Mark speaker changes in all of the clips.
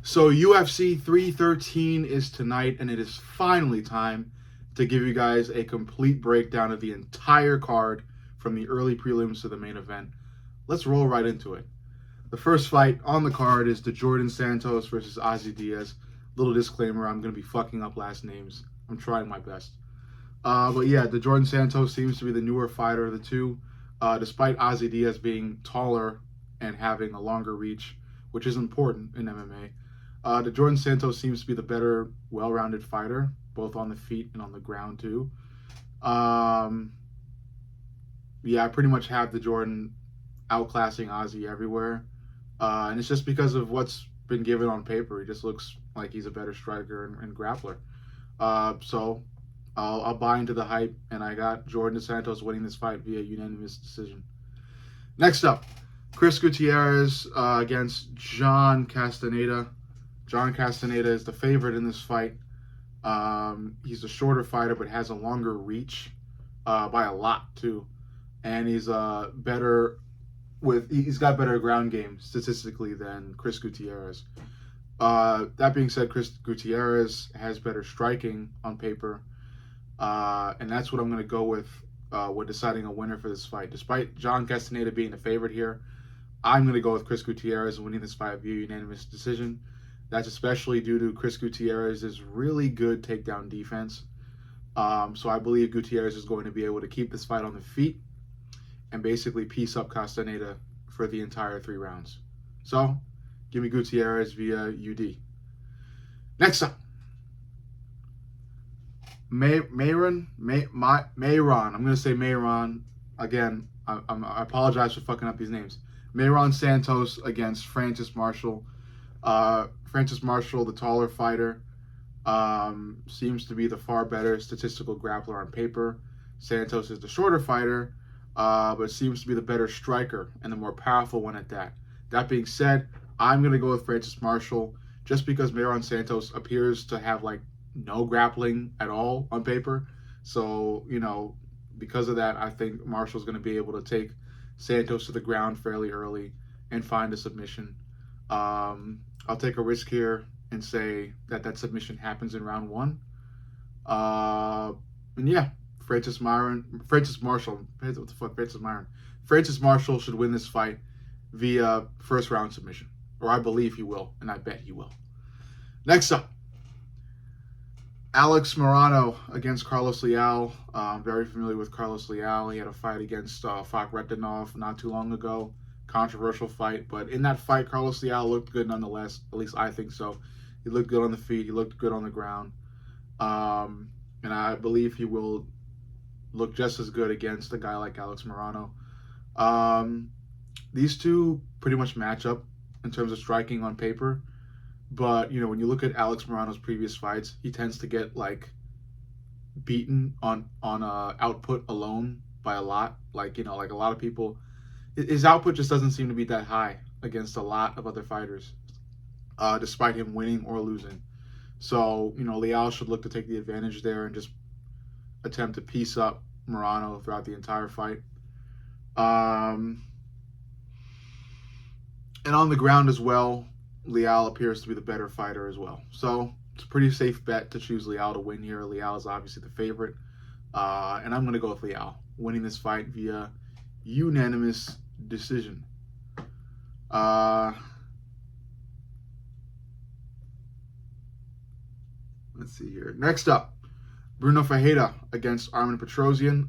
Speaker 1: So UFC 313 is tonight, and it is finally time to give you guys a complete breakdown of the entire card from the early prelims to the main event. Let's roll right into it. The first fight on the card is the Jordan Santos versus Ozzy Diaz. Little disclaimer, I'm going to be fucking up last names. I'm trying my best. But yeah, the Jordan Santos seems to be the newer fighter of the two, despite Ozzy Diaz being taller and having a longer reach, which is important in MMA. The Jordan Santos seems to be the better, well-rounded fighter, both on the feet and on the ground too. Um, yeah, I pretty much have the Jordan outclassing Ozzy everywhere, and it's just because of what's been given on paper. He just looks like he's a better striker and grappler. So I'll buy into the hype, and I got Jordan Santos winning this fight via unanimous decision. Next up, Chris Gutierrez against John Castaneda. John Castaneda is the favorite in this fight. He's a shorter fighter, but has a longer reach by a lot too, and he's he's got better ground game statistically than Chris Gutierrez. That being said, Chris Gutierrez has better striking on paper, and that's what I'm going to go with when deciding a winner for this fight. Despite John Castaneda being the favorite here, I'm going to go with Chris Gutierrez winning this fight via unanimous decision. That's especially due to Chris Gutierrez's really good takedown defense. So I believe Gutierrez is going to be able to keep this fight on the feet and basically piece up Castaneda for the entire 3 rounds. So give me Gutierrez via UD. Next up, Mayron. I'm going to say Mayron. Again, I apologize for fucking up these names. Mayron Santos against Francis Marshall. Francis Marshall, the taller fighter, seems to be the far better statistical grappler on paper. Santos is the shorter fighter, but seems to be the better striker and the more powerful one at that. That being said, I'm going to go with Francis Marshall just because Mayron Santos appears to have like no grappling at all on paper. So, because of that, I think Marshall's going to be able to take Santos to the ground fairly early and find a submission. I'll take a risk here and say that submission happens in round 1. And yeah, Francis Marshall should win this fight via first round submission, or I believe he will, and I bet he will. Next up, Alex Morano against Carlos Leal. I'm very familiar with Carlos Leal. He had a fight against Fakretinov not too long ago. Controversial fight, but in that fight, Carlos Leal looked good nonetheless. At least I think so. He looked good on the feet. He looked good on the ground. And I believe he will look just as good against a guy like Alex Morano. These two pretty much match up in terms of striking on paper. But, when you look at Alex Morano's previous fights, he tends to get, beaten on output alone by a lot. Like a lot of people, his output just doesn't seem to be that high against a lot of other fighters, despite him winning or losing. So, Leal should look to take the advantage there and just attempt to piece up Morano throughout the entire fight. And on the ground as well, Leal appears to be the better fighter as well. So it's a pretty safe bet to choose Leal to win here. Leal is obviously the favorite. And I'm going to go with Leal winning this fight via unanimous decision. Let's see here. Next up, Bruno Ferreira against Armen Petrosyan.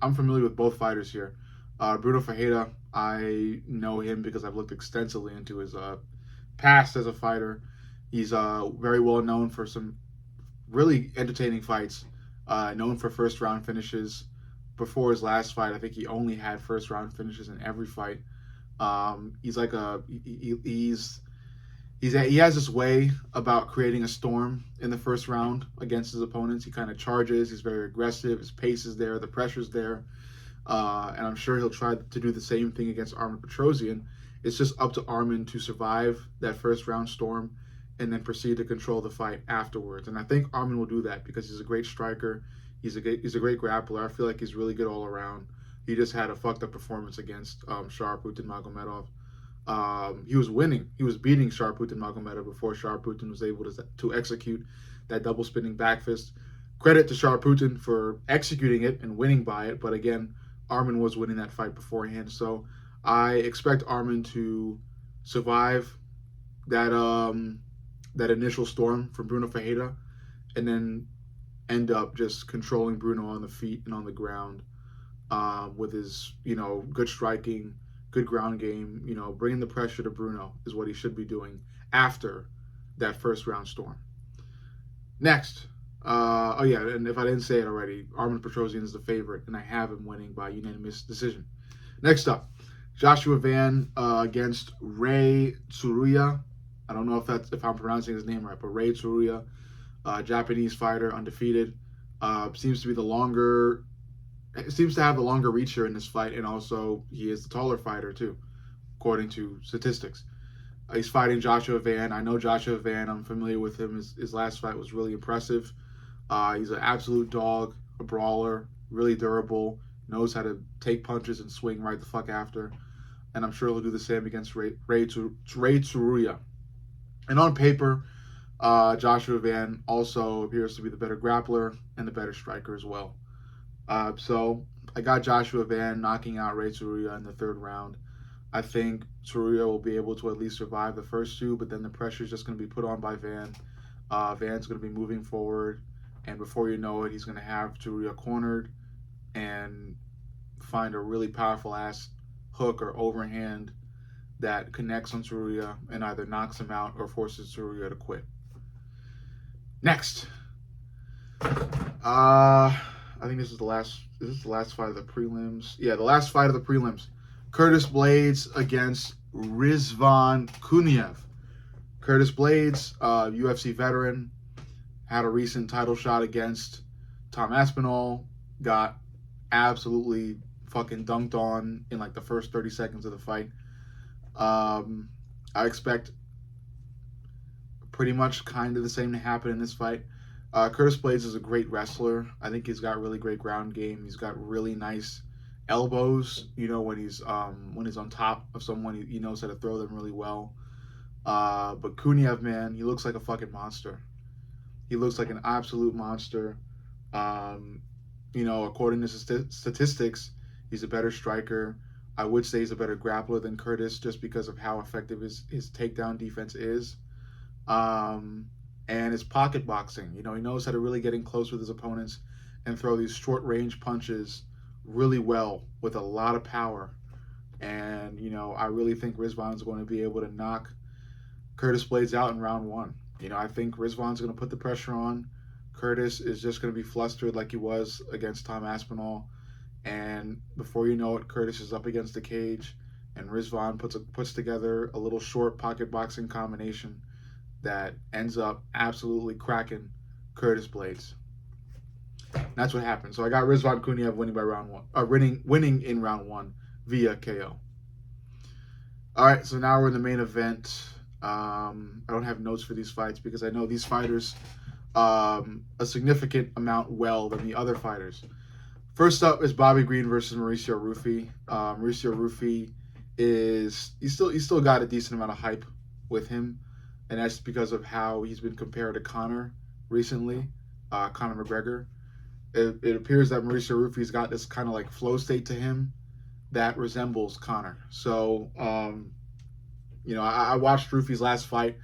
Speaker 1: I'm familiar with both fighters here. Bruno Ferreira, I know him because I've looked extensively into his past as a fighter. He's very well known for some really entertaining fights, known for first round finishes. Before his last fight, I think he only had first round finishes in every fight. He's like he has this way about creating a storm in the first round against his opponents. He kind of charges. He's very aggressive. His pace is there. The pressure's there. And I'm sure he'll try to do the same thing against Armen Petrosyan. It's just up to Armen to survive that first round storm and then proceed to control the fight afterwards. And I think Armen will do that because he's a great striker. He's a great grappler. I feel like he's really good all around. He just had a fucked up performance against Sharipov Magomedov. He was winning. He was beating Sharputin Magomedov before Sharputin was able to execute that double spinning back fist. Credit to Sharputin for executing it and winning by it, but again, Arman was winning that fight beforehand. So I expect Arman to survive that initial storm from Bruno Ferreira, and then end up just controlling Bruno on the feet and on the ground with his good striking, good ground game. Bringing the pressure to Bruno is what he should be doing after that first round storm. Next, oh yeah, and if I didn't say it already, Arman Petrosyan is the favorite, and I have him winning by unanimous decision. Next up, Joshua Van against Ray Tsuruya. I don't know if I'm pronouncing his name right, but Ray Tsuruya, Japanese fighter, undefeated, seems to have the longer reach here in this fight, and also he is the taller fighter too, according to statistics. He's fighting Joshua Van. I know Joshua Van. I'm familiar with him. His last fight was really impressive. He's an absolute dog, a brawler, really durable, knows how to take punches and swing right the fuck after. And I'm sure he'll do the same against Ray Tsuruya. And on paper, Joshua Van also appears to be the better grappler and the better striker as well. So I got Joshua Van knocking out Ray Tsuruya in the third round. I think Tsuruya will be able to at least survive the first two, but then the pressure is just going to be put on by Van. Van's going to be moving forward, and before you know it, he's going to have Tsuruya cornered and find a really powerful ass hook or overhand that connects on Tsuruya and either knocks him out or forces Tsuruya to quit. Next, I think this is the last. Is this the last fight of the prelims? Yeah, the last fight of the prelims. Curtis Blades against Rizvan Kuniev. Curtis Blades, UFC veteran, had a recent title shot against Tom Aspinall, got absolutely fucking dunked on in like the first 30 seconds of the fight. I expect pretty much kind of the same to happen in this fight. Curtis Blades is a great wrestler. I think he's got really great ground game. He's got really nice elbows. When he's on top of someone, he knows how to throw them really well. But Kuniev, man, he looks like a fucking monster. He looks like an absolute monster. According to statistics, he's a better striker. I would say he's a better grappler than Curtis just because of how effective his takedown defense is. And his pocket boxing. He knows how to really get in close with his opponents and throw these short range punches really well with a lot of power. And, I really think Rizvan's going to be able to knock Curtis Blades out in round one. I think Rizvan's going to put the pressure on. Curtis is just going to be flustered like he was against Tom Aspinall. And before you know it, Curtis is up against the cage, and Rizvan puts together a little short pocket boxing combination that ends up absolutely cracking Curtis Blades. That's what happened. So I got Rizvan Kuniev winning by round one, winning in round one via KO. All right, so now we're in the main event. I don't have notes for these fights because I know these fighters a significant amount well than the other fighters. First up is Bobby Green versus Mauricio Rufy. Mauricio Rufy he's still got a decent amount of hype with him, and that's because of how he's been compared to Conor recently, Conor McGregor. It appears that Mauricio Rufy's got this kind of like flow state to him that resembles Conor. So, I watched Rufy's last fight.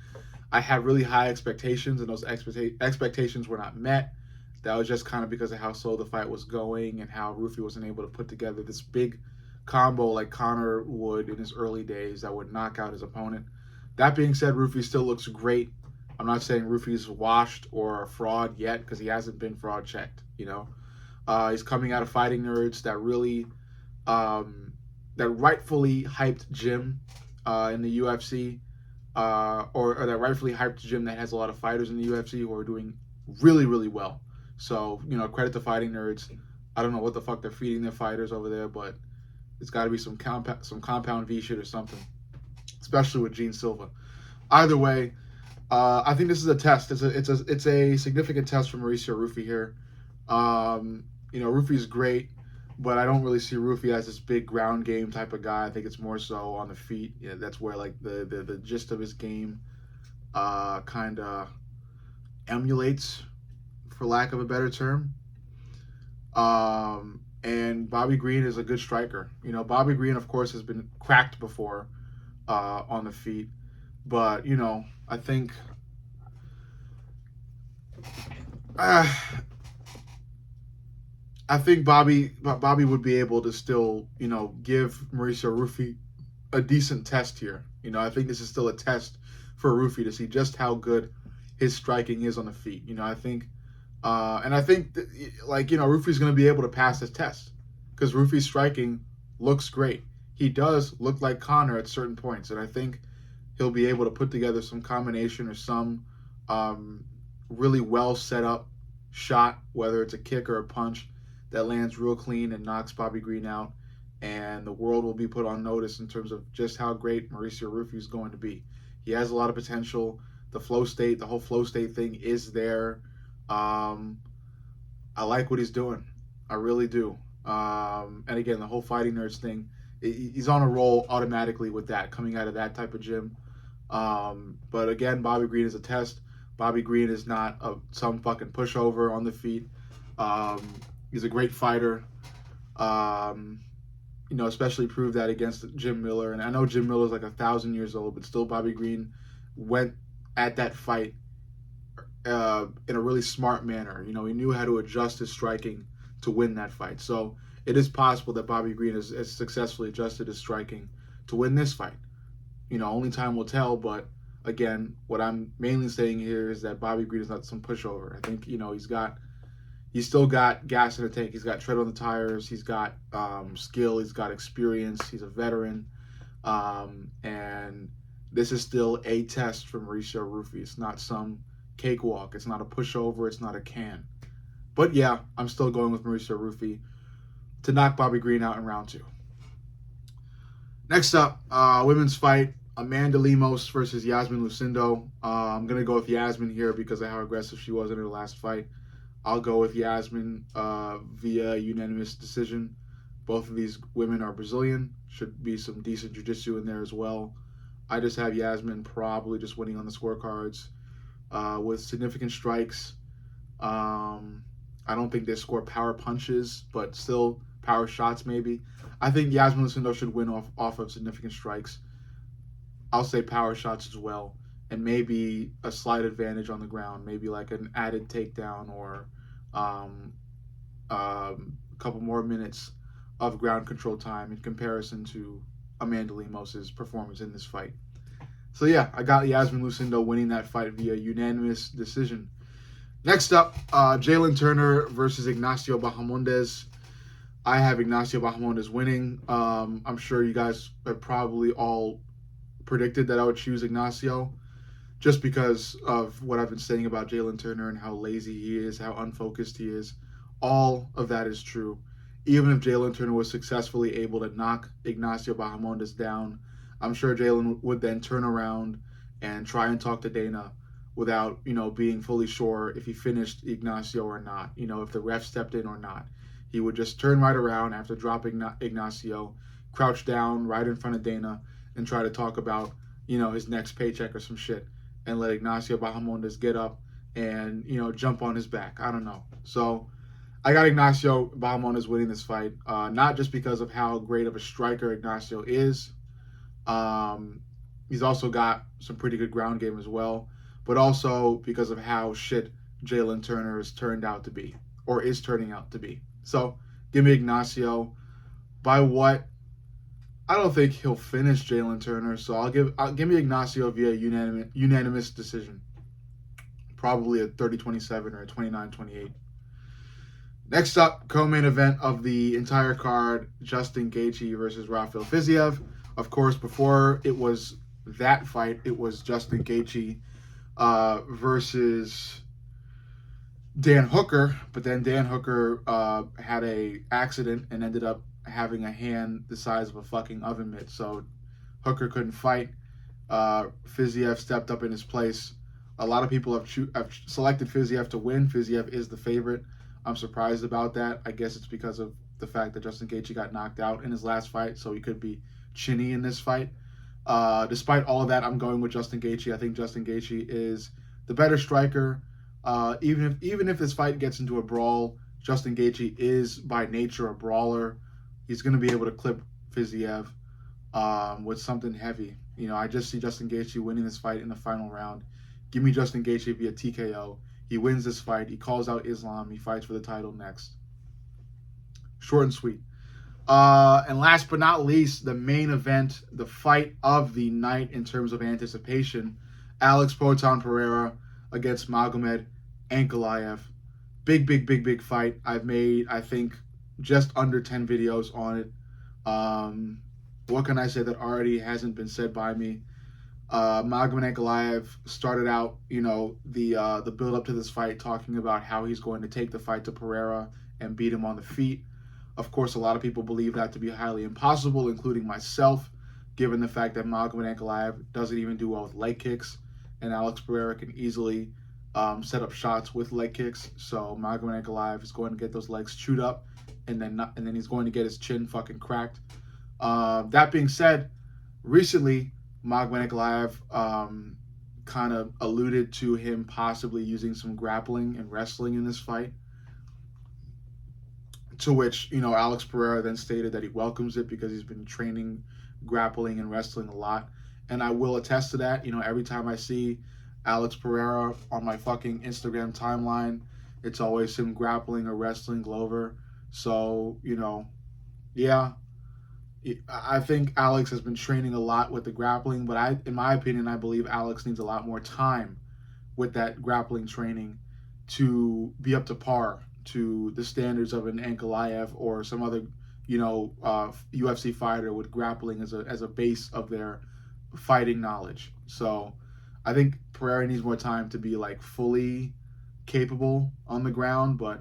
Speaker 1: I had really high expectations, and those expectations were not met. That was just kind of because of how slow the fight was going and how Rufy wasn't able to put together this big combo like Conor would in his early days that would knock out his opponent. That being said, Rufy still looks great. I'm not saying Rufy's washed or a fraud yet because he hasn't been fraud checked. He's coming out of Fighting Nerds, that really, that rightfully hyped gym in the UFC, or that rightfully hyped gym that has a lot of fighters in the UFC who are doing really, really well. So, credit to Fighting Nerds. I don't know what the fuck they're feeding their fighters over there, but it's got to be some compound V shit or something, especially with Gene Silva. Either way, I think this is a test. It's a significant test for Mauricio Rufy here. Rufy's great. but I don't really see Rufy as this big ground game type of guy. I think it's more so on the feet. Yeah, that's where like the gist of his game kind of emulates, for lack of a better term. And Bobby Green is a good striker. You know, Bobby Green, of course, has been cracked before on the feet, but you know, I think uh, I think Bobby would be able to still, you know, give Mauricio Rufy a decent test here. You know, I think this is still a test for Rufy to see just how good his striking is on the feet. You know, I think, and I think, like, you know, Rufy's going to be able to pass this test because Rufy's striking looks great. He does look like Connor at certain points, and I think he'll be able to put together some combination or some really well set up shot, whether it's a kick or a punch, that lands real clean and knocks Bobby Green out. And the world will be put on notice in terms of just how great Mauricio Rufy is going to be. He has a lot of potential. The flow state, the whole flow state thing is there. I like what he's doing. I really do. And again, the whole fighting nerds thing, he's on a roll automatically with that, coming out of that type of gym. But again, Bobby Green is a test. Bobby Green is not some fucking pushover on the feet. He's a great fighter. You know, especially proved that against Jim Miller. And I know Jim Miller's like 1,000 years old, but still Bobby Green went at that fight in a really smart manner. You know, he knew how to adjust his striking to win that fight. So it is possible that Bobby Green has successfully adjusted his striking to win this fight. You know, only time will tell, but again, what I'm mainly saying here is that Bobby Green is not some pushover. I think, you know, he's still got gas in the tank. He's got tread on the tires. He's got skill. He's got experience. He's a veteran. And this is still a test for Mauricio Rufy. It's not some cakewalk. It's not a pushover. It's not a can. But yeah, I'm still going with Mauricio Rufy to knock Bobby Green out in round 2. Next up, women's fight, Amanda Lemos versus Yasmin Lucindo. I'm going to go with Yasmin here because of how aggressive she was in her last fight. I'll go with Yasmin via unanimous decision. Both of these women are Brazilian. Should be some decent jiu-jitsu in there as well. I just have Yasmin probably just winning on the scorecards with significant strikes. I don't think they score power punches, but still power shots maybe. I think Yasmin Lucindo should win off of significant strikes. I'll say power shots as well, and maybe a slight advantage on the ground, maybe like an added takedown or a couple more minutes of ground control time in comparison to Amanda Lemos' performance in this fight. So yeah, I got Yasmin Lucindo winning that fight via unanimous decision. Next up, Jalen Turner versus Ignacio Bahamondes. I have Ignacio Bahamondes winning. I'm sure you guys have probably all predicted that I would choose Ignacio just because of what I've been saying about Jalen Turner and how lazy he is, how unfocused he is. All of that is true. Even if Jalen Turner was successfully able to knock Ignacio Bahamondes down, I'm sure Jalen would then turn around and try and talk to Dana without, you know, being fully sure if he finished Ignacio or not, you know, if the ref stepped in or not. He would just turn right around after dropping Ignacio, crouch down right in front of Dana, and try to talk about, you know, his next paycheck or some shit, and let Ignacio Bahamondes get up and, you know, jump on his back. I don't know. So I got Ignacio Bahamondes winning this fight, not just because of how great of a striker Ignacio is. He's also got some pretty good ground game as well, but also because of how shit Jalen Turner has turned out to be, or is turning out to be. So give me Ignacio. By what? I don't think he'll finish Jalen Turner, so I'll give me Ignacio via unanimous decision. Probably a 30-27 or a 29-28. Next up, co-main event of the entire card, Justin Gaethje versus Rafael Fiziev. Of course, before it was that fight, it was Justin Gaethje versus Dan Hooker, but then Dan Hooker had a accident and ended up having a hand the size of a fucking oven mitt, so Hooker couldn't fight. Fiziev stepped up in his place. A lot of people have selected Fiziev to win. Fiziev is the favorite. I'm surprised about that. I guess it's because of the fact that Justin Gaethje got knocked out in his last fight, so he could be chinny in this fight. Despite all of that, I'm going with Justin Gaethje. I think Justin Gaethje is the better striker. Even if this fight gets into a brawl, Justin Gaethje is by nature a brawler. He's going to be able to clip Fiziev with something heavy. I just see Justin Gaethje winning this fight in the final round. Give me Justin Gaethje via TKO. He wins this fight. He calls out Islam. He fights for the title next. Short and sweet. And last but not least, the main event, the fight of the night in terms of anticipation, Alex Proton Pereira against Magomed Ankalaev. Big fight. I've made, I think, just under 10 videos on it. What can I say that already hasn't been said by me? Magomed Ankalaev started out, the build up to this fight talking about how he's going to take the fight to Pereira and beat him on the feet. Of course, a lot of people believe that to be highly impossible, including myself, given the fact that Magomed Ankalaev doesn't even do well with leg kicks, and Alex Pereira can easily set up shots with leg kicks. So Magomed Ankalaev is going to get those legs chewed up, and then he's going to get his chin fucking cracked. That being said, recently Magomed Ankalaev kind of alluded to him possibly using some grappling and wrestling in this fight. To which, Alex Pereira then stated that he welcomes it because he's been training grappling and wrestling a lot. And I will attest to that. Every time I see Alex Pereira on my fucking Instagram timeline, it's always him grappling or wrestling Glover. So, yeah. I think Alex has been training a lot with the grappling, but in my opinion, I believe Alex needs a lot more time with that grappling training to be up to par to the standards of an Ankalaev or some other, UFC fighter with grappling as a base of their fighting knowledge. So I think Pereira needs more time to be like fully capable on the ground, but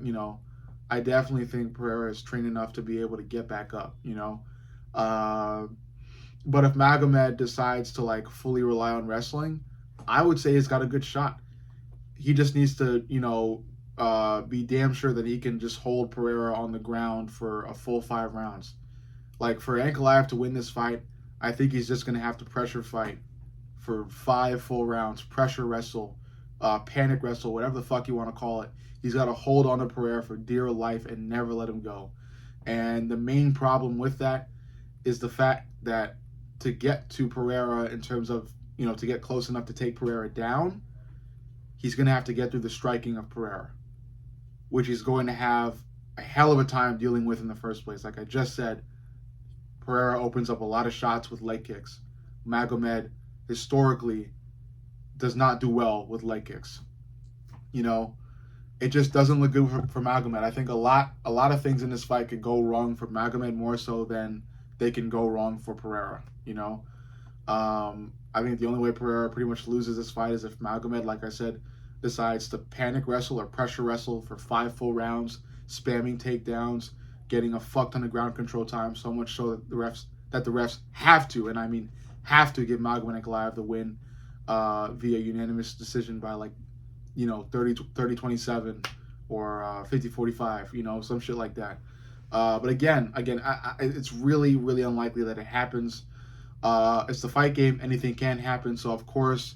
Speaker 1: I definitely think Pereira is trained enough to be able to get back up, but if Magomed decides to like fully rely on wrestling, I would say he's got a good shot. He just needs to, be damn sure that he can just hold Pereira on the ground for a full 5 rounds. Like, for Ankalaev to win this fight, I think he's just going to have to pressure fight for 5 full rounds, pressure wrestle, panic wrestle, whatever the fuck you want to call it. He's got to hold on to Pereira for dear life and never let him go. And the main problem with that is the fact that to get to Pereira in terms of, to get close enough to take Pereira down, he's going to have to get through the striking of Pereira, which he's going to have a hell of a time dealing with in the first place. Like I just said, Pereira opens up a lot of shots with leg kicks. Magomed historically does not do well with leg kicks. It just doesn't look good for Magomed. I think a lot of things in this fight could go wrong for Magomed more so than they can go wrong for Pereira. I think the only way Pereira pretty much loses this fight is if Magomed, like I said, decides to panic wrestle or pressure wrestle for 5 full rounds, spamming takedowns, getting a fuck ton of ground control time, so much so that the refs have to, and I mean have to, give Magomed Ankalaev the win via unanimous decision by 30-27 or 50-45, some shit like that. But again, it's really, really unlikely that it happens. It's the fight game. Anything can happen. So, of course,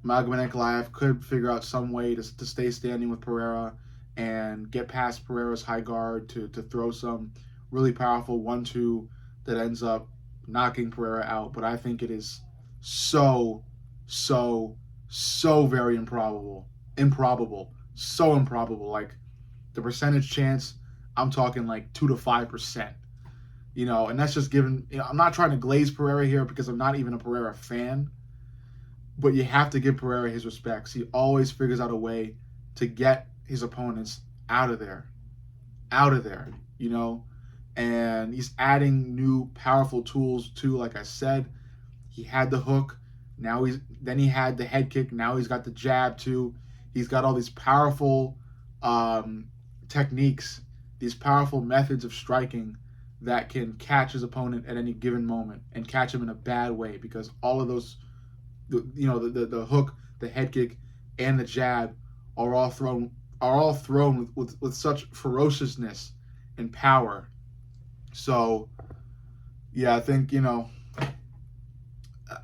Speaker 1: Magomed Ankalaev could figure out some way to stay standing with Pereira and get past Pereira's high guard to throw some really powerful 1-2 that ends up knocking Pereira out. But I think it is so very improbable. So improbable. Like, the percentage chance, I'm talking like 2 to 5%. And that's just given, I'm not trying to glaze Pereira here because I'm not even a Pereira fan, but you have to give Pereira his respects. He always figures out a way to get his opponents out of there, and he's adding new powerful tools too. Like I said, he had the hook, then he had the head kick, now he's got the jab too. He's got all these powerful techniques, these powerful methods of striking that can catch his opponent at any given moment and catch him in a bad way, because all of those, the hook, the head kick, and the jab are all thrown with such ferociousness in power. So, yeah, I think, you know,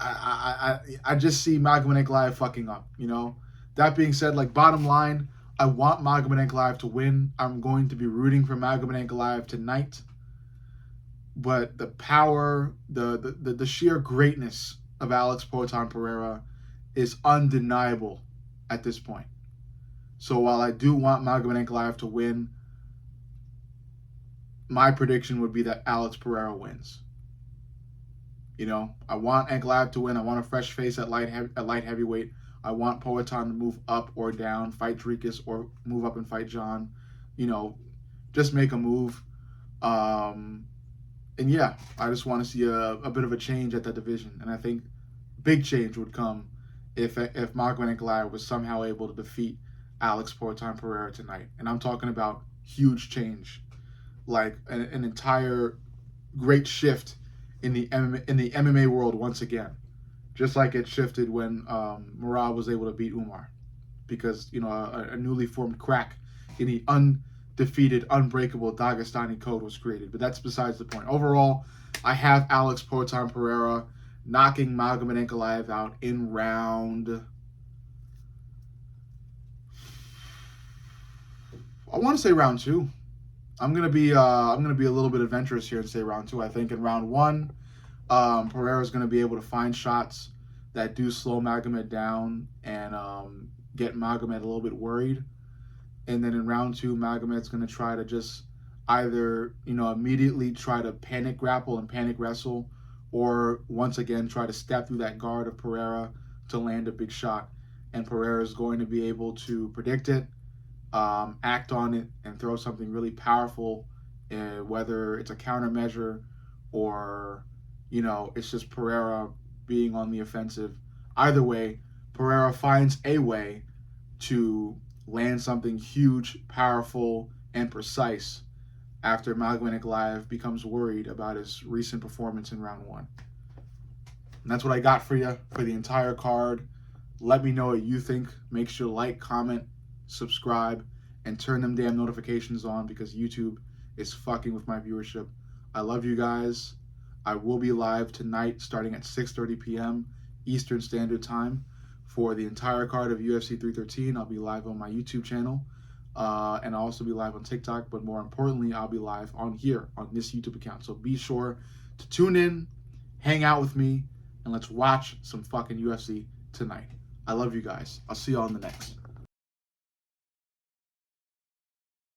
Speaker 1: I just see Magomed Ankalaev fucking up, you know. That being said, like, bottom line, I want Magomed Ankalaev to win. I'm going to be rooting for Magomed Ankalaev tonight. But the power, the sheer greatness of Alex Poatan Pereira is undeniable at this point. So while I do want Magomed Ankalaev to win, my prediction would be that Alex Pereira wins. You know, I want Ankalaev to win. I want a fresh face at light heavyweight. I want Poatan to move up or down, fight Dricus, or move up and fight John. You know, just make a move. And yeah, I just want to see a bit of a change at that division. And I think big change would come if Magomed Ankalaev was somehow able to defeat Alex Poatan Pereira tonight. And I'm talking about huge change, like an entire great shift in the MMA world once again, just like it shifted when Murad was able to beat Umar, because you know a newly formed crack in the undefeated, unbreakable Dagestani code was created. But that's besides the point. Overall, I have Alex Poatan Pereira knocking Magomed Ankalaev out in round. I want to say round 2. I'm gonna be a little bit adventurous here and say round 2. I think in round 1, Pereira is gonna be able to find shots that do slow Magomed down and get Magomed a little bit worried. And then in round 2, Magomed's gonna try to just either immediately try to panic grapple and panic wrestle, or once again try to step through that guard of Pereira to land a big shot. And Pereira is going to be able to predict it, act on it, and throw something really powerful, whether it's a countermeasure or it's just Pereira being on the offensive. Either way, Pereira finds a way to land something huge, powerful, and precise after Magomed Ankalaev becomes worried about his recent performance in round 1. And that's what I got for you for the entire card. Let me know what you think. Make sure to like, comment, subscribe, and turn them damn notifications on, because YouTube is fucking with my viewership. I love you guys. I will be live tonight starting at 6:30 p.m. Eastern Standard Time for the entire card of UFC 313. I'll be live on my YouTube channel, and I'll also be live on TikTok, but more importantly, I'll be live on here, on this YouTube account. So be sure to tune in, hang out with me, and let's watch some fucking UFC tonight. I love you guys. I'll see you all in the next.